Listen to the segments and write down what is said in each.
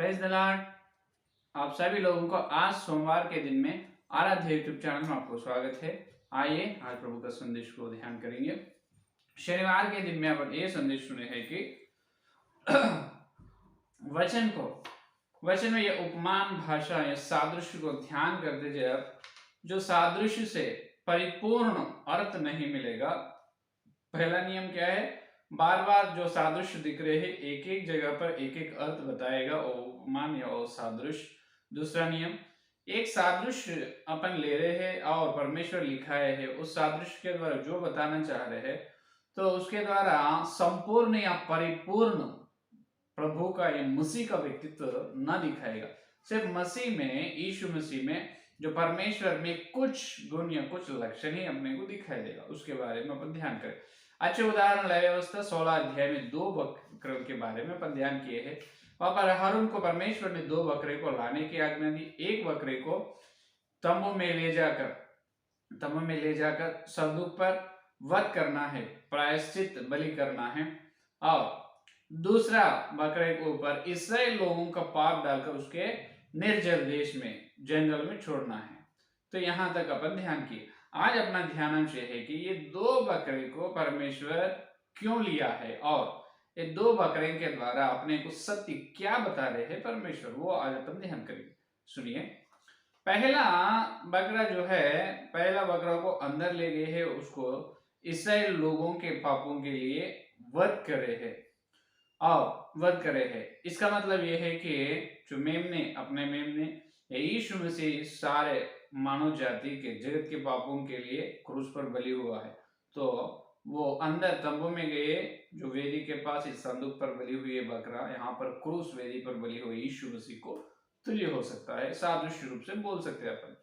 Praise the Lord. आप सभी लोगों को आज सोमवार के दिन में आराध्य यूट्यूब चैनल में आपको स्वागत है। आइए आज प्रभु का संदेश को ध्यान करेंगे। शनिवार के दिन में अपन ये संदेश सुने हैं कि वचन में ये उपमान भाषा या सादृश्य को ध्यान करते जब जो सादृश्य से परिपूर्ण अर्थ नहीं मिलेगा। पहला नियम क्या है? बार बार जो सादृश्य दिख रहे हैं एक एक जगह पर एक एक अर्थ बताएगा वो उपमान या वो सादृश्य। दूसरा नियम, एक सादृश्य अपन ले रहे हैं और परमेश्वर लिखाए है, उस सादृश्य के द्वारा जो बताना चाह रहे हैं तो उसके द्वारा संपूर्ण या परिपूर्ण प्रभु का या मसीह का व्यक्तित्व न दिखाएगा। सिर्फ मसीह में, यीशु मसीह में जो परमेश्वर में कुछ गुण या कुछ लक्षण ही अपने को दिखाई देगा। उसके बारे में अपन ध्यान करें। अच्छे उदाहरण लय व्यवस्था 16 अध्याय में 2 बकरों के बारे में अपन ध्यान किए हैं। वहां पर हारून को परमेश्वर ने 2 बकरे को लाने की आज्ञा दी। एक बकरे को तंबू में ले जाकर संदूक पर वध करना है, प्रायश्चित बलि करना है, और दूसरा बकरे के ऊपर इस्राएल लोगों का पाप डालकर उसके निर्जल देश में, जंगल में छोड़ना है। तो यहां तक अपन ध्यान किए। आज अपना ध्यानांश है कि ये 2 बकरे को परमेश्वर क्यों लिया है और ये 2 बकरे के द्वारा अपने को सत्य क्या बता रहे हैं परमेश्वर, वो आज अपन ध्यान करेंगे। सुनिए, पहला बकरा को अंदर ले गए हैं, उसको इस्राएल लोगों के पापों के लिए वध करे हैं। इसका मतलब यह है कि जो अपने मेमने यीशु मसीह सारे मानव जाति के, जगत के पापों के लिए क्रूस पर बलि हुआ है। तो वो अंदर तंबू में गए, जो वेदी के पास इस संदूक पर बलि हुई है बकरा, यहाँ पर क्रूस वेदी पर बलि हुए यीशु मसीह को तुल्य हो सकता है, सादृश्य रूप से बोल सकते हैं अपन।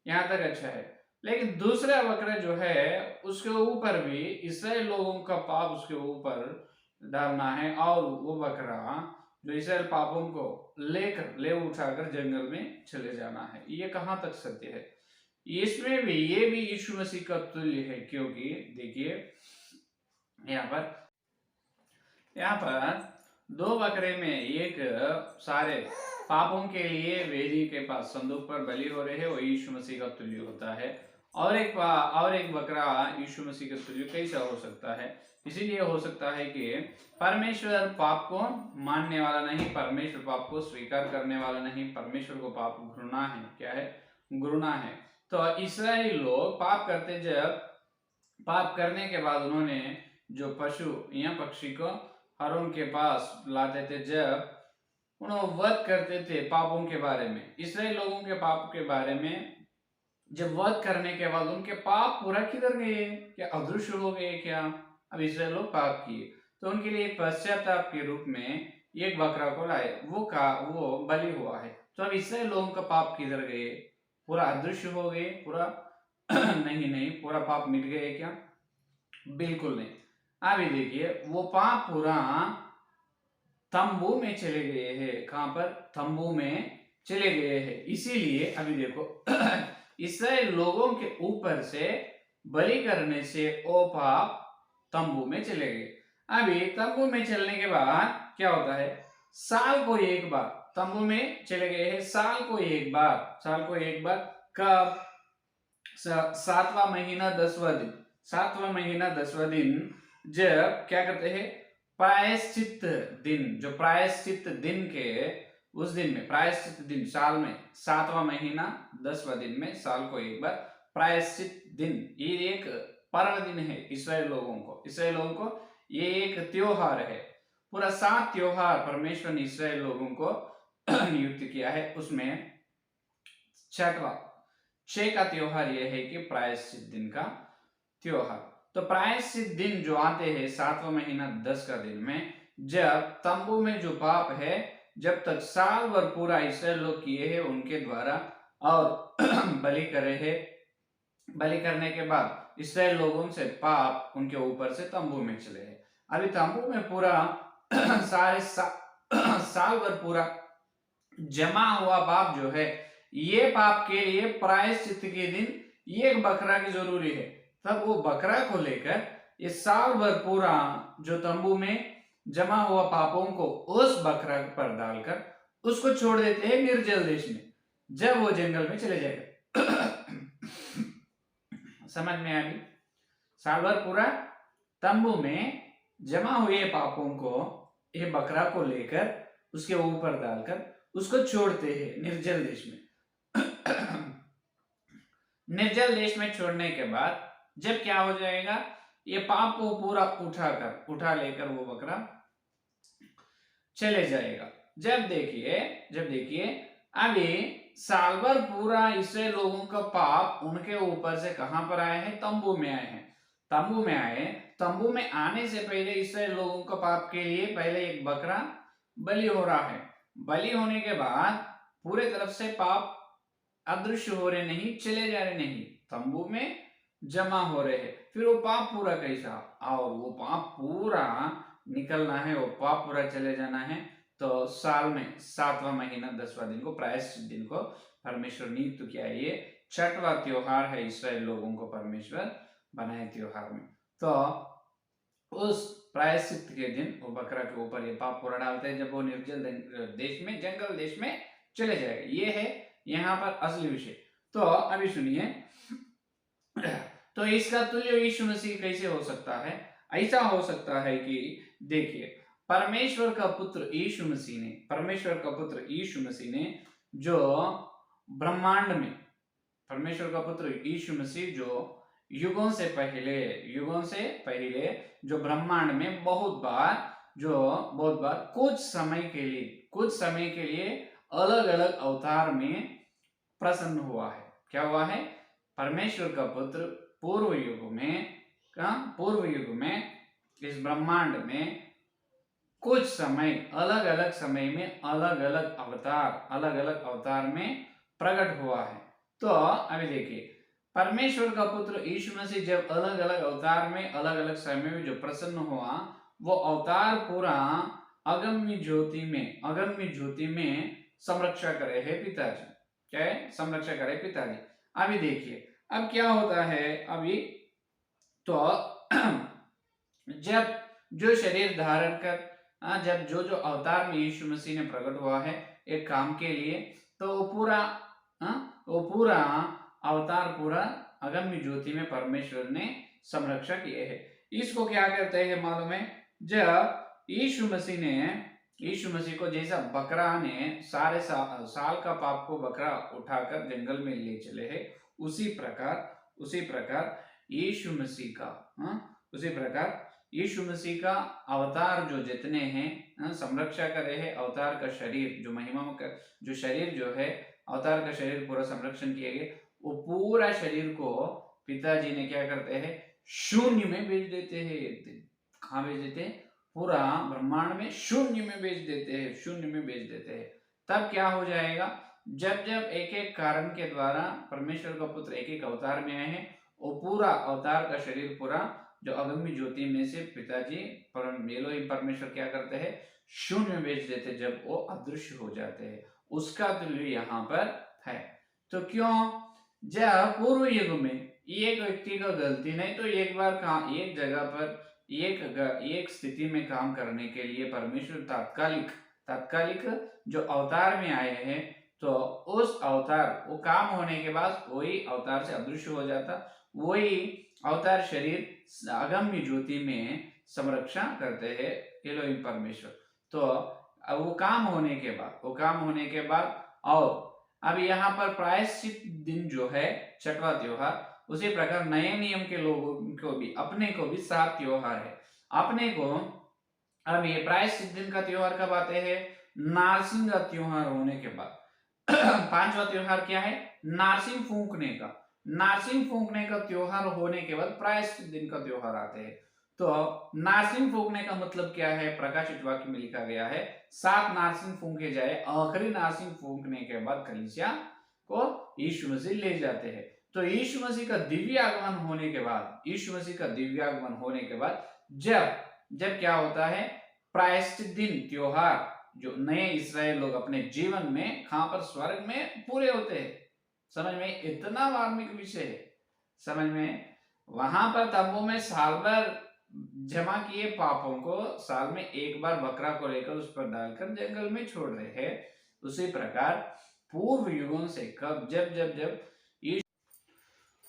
यहाँ तक अच्छा है। लेकिन दूसरा बकरा जो है उसके ऊपर भी इस्राएल लोगों का पाप उसके ऊपर डालना है, और वो बकरा जो इस्राएल पापों को ले उठाकर जंगल में चले जाना है। ये कहां तक सत्य है? इसमें भी ये भी यीशु मसीह का तुल्य है, क्योंकि देखिए यहाँ पर 2 बकरे में एक सारे पापों के लिए वेदी के पास संदूक पर बलि हो रहे हैं, वो यीशु मसीह का तुल्य होता है। और एक बकरा यीशु मसीह का तुल्य कैसा हो सकता है? इसीलिए हो सकता है कि परमेश्वर पाप को मानने वाला नहीं, परमेश्वर पाप को स्वीकार करने वाला नहीं, परमेश्वर को पाप घृणा है। क्या है? घृणा है। तो इस्राएली लोग पाप करते, जब पाप करने के बाद उन्होंने जो पशु या पक्षी को हारून के पास लाते थे, जब उन्होंने वध करते थे पापों के बारे में, इस्राएल लोगों के पाप के बारे में, जब वध करने के बाद उनके पाप पूरा किधर गए? क्या अदृश्य हो गए? क्या अब इस्राएल लोग पाप किए तो उनके लिए पश्चाताप के रूप में एक बकरा को लाए, वो बलि हुआ है। तो अब इस्राएल लोगों का पाप किधर गए? पूरा अदृश्य हो गए? पूरा नहीं, पूरा पाप मिट गए क्या? बिल्कुल नहीं। अभी देखिए, वो पाप पूरा तंबू में चले गए हैं। कहां पर? तंबू में चले गए हैं। इसीलिए अभी देखो इस्राएल लोगों के ऊपर से बलि करने से वो पाप तंबू में चले गए। अभी तंबू में चलने के बाद क्या होता है? साल को एक बार तंबू में चले गए हैं, साल को एक बार कब? 7वां महीना 10वां दिन, 7वां महीना 10वां दिन, जब क्या करते हैं? प्रायश्चित दिन, जो प्रायश्चित दिन के उस दिन में, प्रायश्चित दिन साल में 7वां महीना 10वां दिन में, साल को एक बार प्रायश्चित दिन, ये एक पर्व दिन है इस्राएल लोगों को ये एक त्योहार है। पूरा 7 त्योहार परमेश्वर ने इस्राएल लोगों को नियुक्त किया है। उसमें 6 का त्योहार यह है कि प्रायश्चित दिन का त्योहार। तो प्रायश्चित दिन जो आते हैं 7वां महीना 10 का दिन में, जब तंबू में जो पाप है, जब तक साल भर पूरा इस्राएल लोग किए हैं उनके द्वारा और बलि करे हैं, बलि करने के बाद इस्राएल लोगों से पाप उनके ऊपर से तंबू में चले हैं। अभी तंबू में पूरा साल भर पूरा जमा हुआ पाप जो है, ये पाप के लिए प्रायश्चित के दिन एक बकरा की जरूरी है। तब वो बकरा को लेकर ये साल भर पूरा जो तंबू में जमा हुआ पापों को उस बकरा पर डालकर उसको छोड़ देते हैं निर्जल देश में, जब वो जंगल में चले जाएगा। समझ में आ गई? साल भर पूरा तंबू में जमा हुए पापों को ये बकरा को लेकर उसके ऊपर डालकर उसको छोड़ते हैं निर्जल देश में। निर्जल देश में छोड़ने के बाद जब क्या हो जाएगा, ये पाप को पूरा उठा लेकर वो बकरा चले जाएगा। जब देखिए अभी साल भर पूरा इससे लोगों का पाप उनके ऊपर से कहां पर आए हैं, तंबू में आए हैं। तंबू में आए, तंबू में आने से पहले इससे लोगों का पाप के लिए पहले एक बकरा बलि हो रहा है। बलि होने के बाद पूरे तरफ से पाप अदृश्य हो रहे नहीं, चले जा रहे नहीं, तंबू में जमा हो रहे हैं। फिर वो पाप पूरा कैसा, और वो पाप पूरा निकलना है, वो पाप पूरा चले जाना है, तो साल में 7वां महीना 10वां दिन को प्रायश्चित दिन को परमेश्वर नियुक्त किया। ये 6वां त्योहार है इस्राएल लोगों को परमेश्वर बनाए त्योहार में। तो उस प्रायश्चित के दिन वो बकरा के ऊपर ये पाप पूरा डालते हैं, जब वो निर्जल देश में, जंगल देश में चले जाएगा। ये है यहाँ पर असली विषय। तो अभी सुनिए, तो इसका तुल्य यीशु मसीह कैसे हो सकता है? ऐसा हो सकता है कि देखिए, परमेश्वर का पुत्र यीशु मसीह ने जो ब्रह्मांड में, परमेश्वर का पुत्र यीशु मसीह जो युगों से पहले जो ब्रह्मांड में बहुत बार कुछ समय के लिए अलग अलग अवतार में प्रसन्न हुआ है। क्या हुआ है? परमेश्वर का पुत्र पूर्व युग में इस ब्रह्मांड में कुछ समय, अलग अलग समय में अलग अलग अवतार में प्रकट हुआ है। तो अभी देखिए, परमेश्वर का पुत्र यीशु मसीह जब अलग अलग अवतार में अलग अलग समय में जो प्रसन्न हुआ, वो अवतार पूरा अगम्य ज्योति में संरक्षा करे है पिताजी। क्या है? संरक्षा करे पिताजी। अभी देखिए, अब क्या होता है अभी, तो जब जो शरीर धारण कर, जब जो अवतार में यीशु मसीह ने प्रकट हुआ है एक काम के लिए, तो वो पूरा अवतार पूरा अगम्य ज्योति में परमेश्वर ने संरक्षा किए है। इसको क्या कहते हैं मालूम है? जब यीशु मसीह को जैसा बकरा ने सारे साल का पाप को बकरा उठाकर जंगल में ले चले हैं, उसी प्रकार यीशु मसीह का अवतार जो जितने हैं संरक्षा करे है, अवतार का शरीर जो महिमा का जो शरीर जो है, अवतार का शरीर पूरा संरक्षण किए गए, वो पूरा शरीर को पिताजी ने क्या करते हैं? शून्य में भेज देते हैं। कहाँ भेज देते हैं? पूरा ब्रह्मांड में शून्य में भेज देते हैं। तब क्या हो जाएगा? जब एक एक कारण के द्वारा परमेश्वर का पुत्र एक एक अवतार में आए हैं, वो पूरा अवतार का शरीर पूरा जो अगम्य ज्योति में से पिताजी परमेश्वर क्या करते हैं? शून्य में भेज देते, जब वो अदृश्य हो जाते हैं। उसका तुल्य यहाँ पर है। तो क्यों? जब पूर्व युग में एक व्यक्ति का गलती नहीं, तो एक बार एक जगह पर एक स्थिति में काम करने के लिए परमेश्वर तात्कालिक जो अवतार में आए हैं, तो उस अवतार वो काम होने के बाद वही अवतार से अदृश्य हो जाता, वही अवतार शरीर अगम्य ज्योति में संरक्षा करते हैं एलोहिम परमेश्वर। तो वो काम होने के बाद और अब यहाँ पर प्रायश्चित दिन जो है 6वां त्योहार, उसी प्रकार नए नियम के लोगों को भी, अपने को भी 7 त्योहार है। अपने को अब ये प्रायश्चित दिन का त्योहार कब आते हैं? नारसिंग का त्योहार होने के बाद। 5वां त्योहार क्या है? नारसिंग फूंकने का त्योहार होने के बाद प्रायश्चित दिन का त्योहार आते हैं। तो नारसिंग फूंकने का मतलब क्या है? प्रकाशित वाक्य में लिखा गया है 7 नारसिंग फूंके जाए, आखिरी नारसिंग फूंकने के बाद कलीसिया को यीशु मसीह ले जाते हैं। तो यीशु मसीह का दिव्य आगमन होने के बाद जब क्या होता है? प्रायश्चित दिन त्योहार जो नए इस्राएल लोग अपने जीवन में कहां पर? स्वर्ग में पूरे होते हैं। समझ में? इतना मार्मिक विषय है। समझ में? वहां पर तंबू में साल भर जमा किए पापों को साल में एक बार बकरा को लेकर उस पर डालकर जंगल में छोड़ रहे हैं। उसी प्रकार पूर्व युगों से कब जब जब जब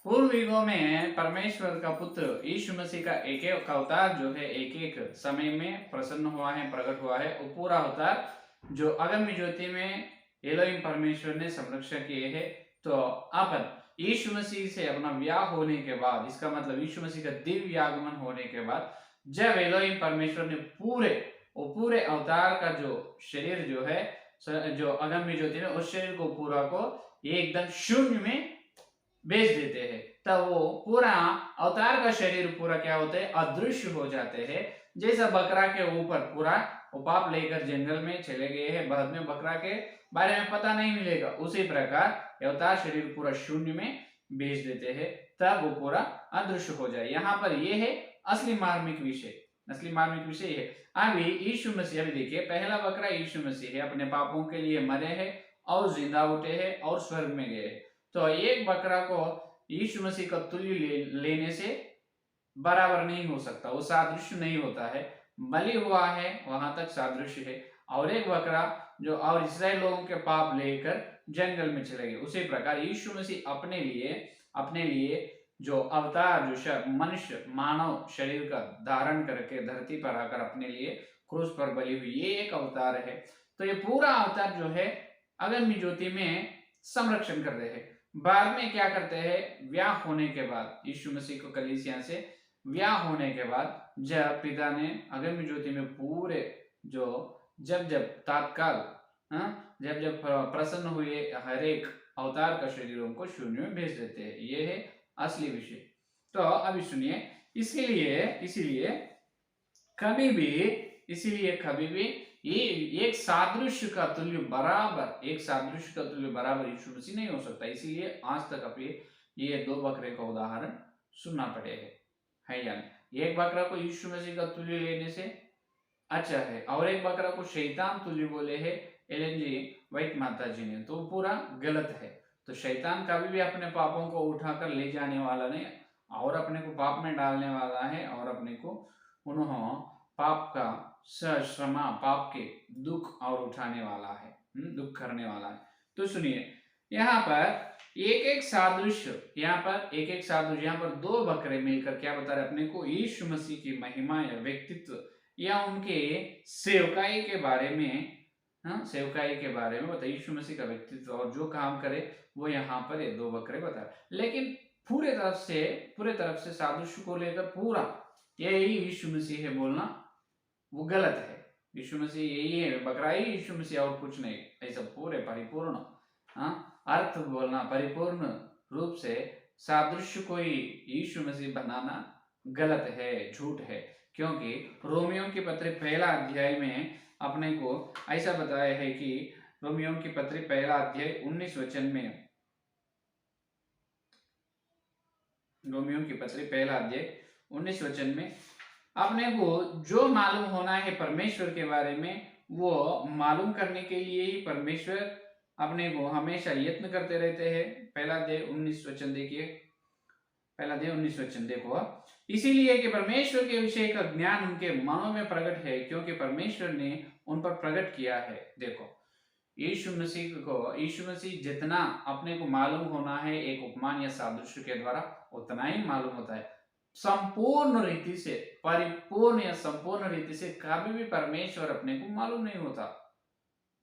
पूर्व युगों में परमेश्वर का पुत्र यीशु मसीह का एक एक अवतार जो है एक एक समय में प्रसन्न हुआ है, प्रकट हुआ है, वो पूरा अवतार जो अगम्य ज्योति में एलोहिम परमेश्वर ने संरक्षण किए है। तो अपन यीशु मसीह से अपना ब्याह होने के बाद, इसका मतलब यीशु मसीह का दिव्य आगमन होने के बाद, जब एलोहिम परमेश्वर ने पूरे अवतार का जो शरीर जो है, जो अगम्य ज्योति में, उस शरीर को पूरा को एकदम शून्य में बेच देते हैं, तब वो पूरा अवतार का शरीर पूरा क्या होते हैं, अदृश्य हो जाते हैं। जैसा बकरा के ऊपर पूरा वो पाप लेकर जंगल में चले गए हैं, बाद में बकरा के बारे में पता नहीं मिलेगा, उसी प्रकार अवतार शरीर पूरा शून्य में बेच देते हैं, तब वो पूरा अदृश्य हो जाए। यहाँ पर ये है असली मार्मिक विषय, असली मार्मिक विषय है। अभी यीशु मसीह, अभी देखिए, पहला बकरा यीशु मसीह है, अपने पापों के लिए मरे हैं और जिंदा उठे हैं और स्वर्ग में गए। तो एक बकरा को यीशु मसीह का तुल्य लेने से बराबर नहीं हो सकता, वो सादृश्य नहीं होता है। बलि हुआ है वहां तक सादृश्य है, और एक बकरा जो और इस्राएल लोगों के पाप लेकर जंगल में चले गए, उसी प्रकार यीशु मसीह अपने लिए जो अवतार, जो मनुष्य मानव शरीर का धारण करके धरती पर आकर अपने लिए क्रूस पर बलि हुई, ये एक अवतार है। तो ये पूरा अवतार जो है अगम्य ज्योति में संरक्षण कर रहे हैं। बाद में क्या करते हैं, ब्याह होने के बाद, यीशु मसीह को कलीसिया से ब्याह होने के बाद, जब पिता ने अगम्य ज्योति में पूरे जो जब जब तात्काल जब जब प्रसन्न हुए हर एक अवतार का शरीरों को शून्य में भेज देते हैं। ये है असली विषय। तो अभी सुनिए, इसीलिए कभी भी ये एक सादृश्य का तुल्य बराबर यीशु मसीह नहीं हो सकता। इसीलिए आज तक आप ये दो बकरे का उदाहरण सुनना पड़े है या नहीं। एक बकरा को यीशु मसीह का तुल्य लेने से अच्छा है, और एक बकरा को शैतान तुल्य बोले है एलेन जी व्हाइट माता जी ने, तो पूरा गलत है। तो शैतान कभी भी अपने पापों को उठाकर ले जाने वाला नहीं, और अपने को पाप में डालने वाला है, और अपने को उन्होंने पाप का श्रमा, पाप के दुख और उठाने वाला है, दुख करने वाला है। तो सुनिए, यहाँ पर एक सादृश्य, यहाँ पर दो बकरे मिलकर क्या बता रहे अपने को, यीशु मसीह की महिमा या व्यक्तित्व या उनके सेवकाई के बारे में, सेवकाई के बारे में बता, यीशु मसीह का व्यक्तित्व और जो काम करे वो यहाँ पर ये दो बकरे बता रहे। लेकिन पूरे तरफ से सादृश्य को लेकर पूरा यही यीशु मसीह है बोलना वो गलत है। यीशु मसीह यही है, बकरा ही यीशु मसीह, और कुछ नहीं। ऐसा पूरे परिपूर्ण अर्थ बोलना, परिपूर्ण रूप से सादृश्य को ही यीशु मसीह बनाना गलत है, झूठ है। क्योंकि रोमियो की पत्री पहला अध्याय में अपने को ऐसा बताया है कि रोमियो की पत्री पहला अध्याय 19 वचन में, रोमियो की पत्री पहला अध्याय 19 वचन में अपने को जो मालूम होना है परमेश्वर के बारे में, वो मालूम करने के लिए ही परमेश्वर अपने को हमेशा यत्न करते रहते हैं। पहला अध्याय 19 वचन देखिए, पहला अध्याय 19 वचन देखो। इसीलिए कि परमेश्वर के विषय का ज्ञान उनके मनों में प्रकट है, क्योंकि परमेश्वर ने उन पर प्रकट किया है। देखो, यीशु मसीह जितना अपने को मालूम होना है एक उपमान या सादृश्य के द्वारा, उतना ही मालूम होता है। संपूर्ण रीति से, परिपूर्ण या संपूर्ण रीति से कभी भी परमेश्वर अपने को मालूम नहीं होता।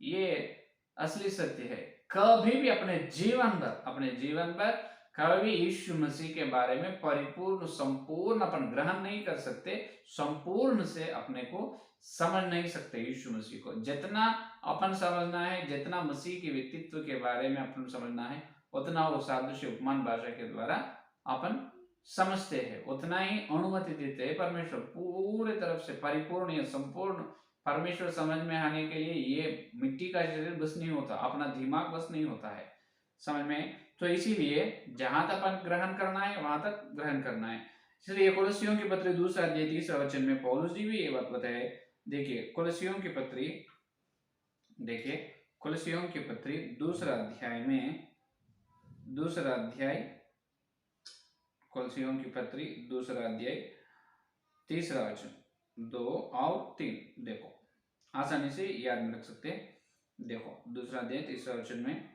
ये असली सत्य है। कभी भी अपने जीवन भर कभी भी यीशु मसीह के बारे में परिपूर्ण संपूर्ण अपन ग्रहण नहीं कर सकते, संपूर्ण से अपने को समझ नहीं सकते। यीशु मसीह को जितना अपन समझना है, जितना मसीह के व्यक्तित्व के बारे में अपन समझना है, उतना वो सादृश्य उपमान भाषा के द्वारा अपन समझते हैं, उतना ही अनुमति देते हैं। परमेश्वर पूरे तरफ से परिपूर्ण या संपूर्ण परमेश्वर समझ में आने के लिए ये मिट्टी का शरीर बस नहीं होता, अपना दिमाग बस नहीं होता है समझ में। तो इसीलिए जहां तक अपन ग्रहण करना है वहां तक ग्रहण करना है। इसलिए कोलोसियों की पत्री दूसरा अध्याय 30 वचन में पौलुस जी भी ये बात बताए। देखिए कोलोसियों की पत्री, देखिए कोलोसियों की पत्री दूसरा अध्याय कोलोसियों की पत्री दूसरा अध्याय तीसरा वचन 2 और 3 देखो, आसानी से याद में रख सकते हैं। देखो दूसरा अध्याय 3 वचन में,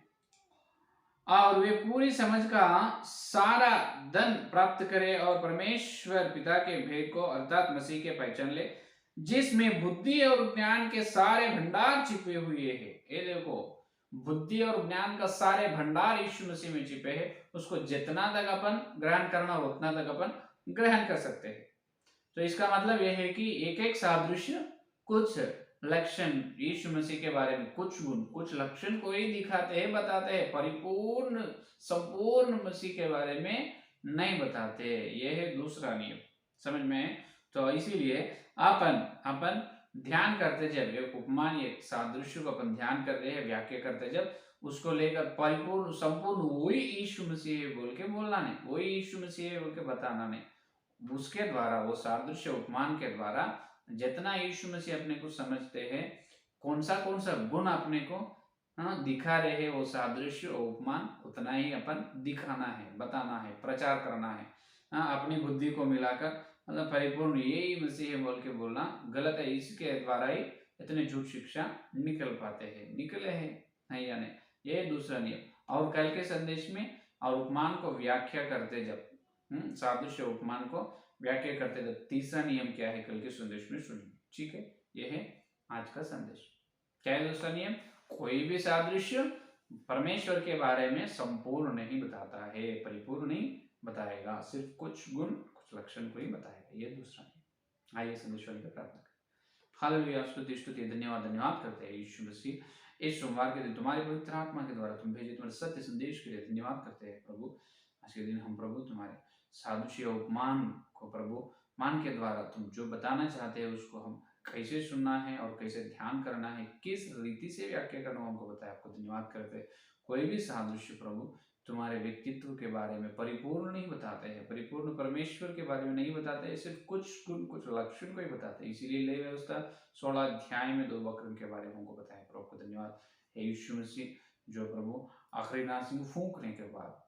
और वे पूरी समझ का सारा धन प्राप्त करे और परमेश्वर पिता के भेद को अर्थात मसीह के पहचान ले, जिसमें बुद्धि और ज्ञान के सारे भंडार छिपे हुए हैं। ये देखो, बुद्धि और ज्ञान का सारे भंडार यीशु मसीह में छिपे हैं। उसको जितना तक अपन ग्रहण करना उतना तक अपन ग्रहण कर सकते हैं। तो इसका मतलब यह है कि एक एक सादृश्य कुछ लक्षण यीशु मसीह के बारे में, कुछ गुण कुछ लक्षण को ही दिखाते हैं, बताते हैं, परिपूर्ण संपूर्ण मसीह के बारे में नहीं बताते। यह है दूसरा नियम, समझ में। तो इसीलिए अपन अपन ध्यान करते जब एक उपमान एक सादृश्य को अपन ध्यान कर रहे हैं, व्याख्या करते जब उसको लेकर परिपूर्ण संपूर्ण वही यीशु मसीह है बोल के बोलना नहीं, वही यीशु मसीह है बोल के बताना नहीं। उसके द्वारा, वो सादृश्य उपमान के द्वारा जितना यीशु मसीह अपने को समझते हैं, कौन सा गुण अपने को दिखा रहे हैं, वो सादृश्य उपमान उतना ही अपन दिखाना है, बताना है, प्रचार करना है। अपनी बुद्धि को मिलाकर मतलब परिपूर्ण यही मसीह है बोल के बोलना गलत है। इसके द्वारा ही इतने झूठ शिक्षा निकल पाते हैं, निकले हैं नहीं या नहीं। ये दूसरा नियम। और कल के संदेश में और उपमान को व्याख्या करते जब सादृश्य उपमान को व्याख्या करते जब तीसरा नियम क्या है कल के संदेश में सुनिए, ठीक है। यह है आज का संदेश। क्या है दूसरा नियम? कोई भी सादृश्य परमेश्वर के बारे में संपूर्ण नहीं बताता है, परिपूर्ण नहीं बताएगा, सिर्फ कुछ गुण कुछ लक्षण को ही बताएगा। ये दूसरा नियम। आइए संदेश वाले प्रार्थना करें। हालेलुया, स्तुति स्तुति धन्यवाद करते हैं यीशु मसीह। इस सोमवार के दिन तुम्हारे पवित्र आत्मा के द्वारा तुम भेजे तुम्हारे सत्य संदेश के लिए धन्यवाद करते हैं प्रभु। आज के दिन हम प्रभु तुम्हारे सादृश्य उपमान को प्रभु मान के द्वारा तुम जो बताना चाहते हैं उसको हम कैसे सुनना है और कैसे ध्यान करना है, किस रीति से व्याख्या करना हमको बताया। आपको धन्यवाद करते हैं। कोई भी सादृश्य प्रभु तुम्हारे व्यक्तित्व के बारे में परिपूर्ण नहीं बताते हैं, परिपूर्ण परमेश्वर के बारे में नहीं बताते हैं, सिर्फ कुछ गुण कुछ लक्षण को ही बताते हैं। इसीलिए ले व्यवस्था 16 अध्याय में 2 वक्र के बारे में हमको बताया। प्रभु को धन्यवाद है यीशु मसीह, जो प्रभु आखिरी नासिंग फूंकने के बाद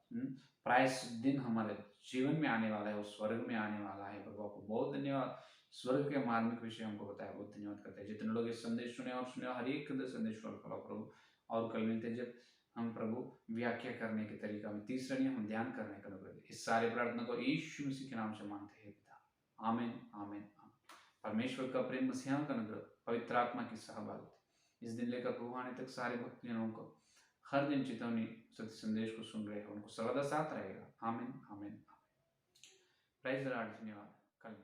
प्रायश्चित दिन हमारे जीवन में आने वाला है, वो स्वर्ग में आने वाला है। प्रभु आपको बहुत धन्यवाद। स्वर्ग के मार्मिक विषय हमको बताया, बहुत धन्यवाद करते हैं। जितने लोग इस संदेश सुने और सुने हर एक संदेश फल फला प्रभु। और कल मिलते जब हम प्रभु व्याख्या करने के तरीका में तीसरा नियम हम ध्यान करने का अनुग्रह। इस सारे प्रार्थना को यीशु मसीह के नाम से मांगते हैं पिता, आमीन आमीन आमीन। परमेश्वर का प्रेम, मसीहा का अनुग्रह, पवित्र आत्मा की सहभागिता इस दिन लेकर प्रभु आने तक सारे भक्तजनों को हर दिन चेतावनी सत्य संदेश को सुन रहे हैं उनको सर्वदा साथ रहेगा। Amen amen amen. Praise the Lord. धन्यवाद। कल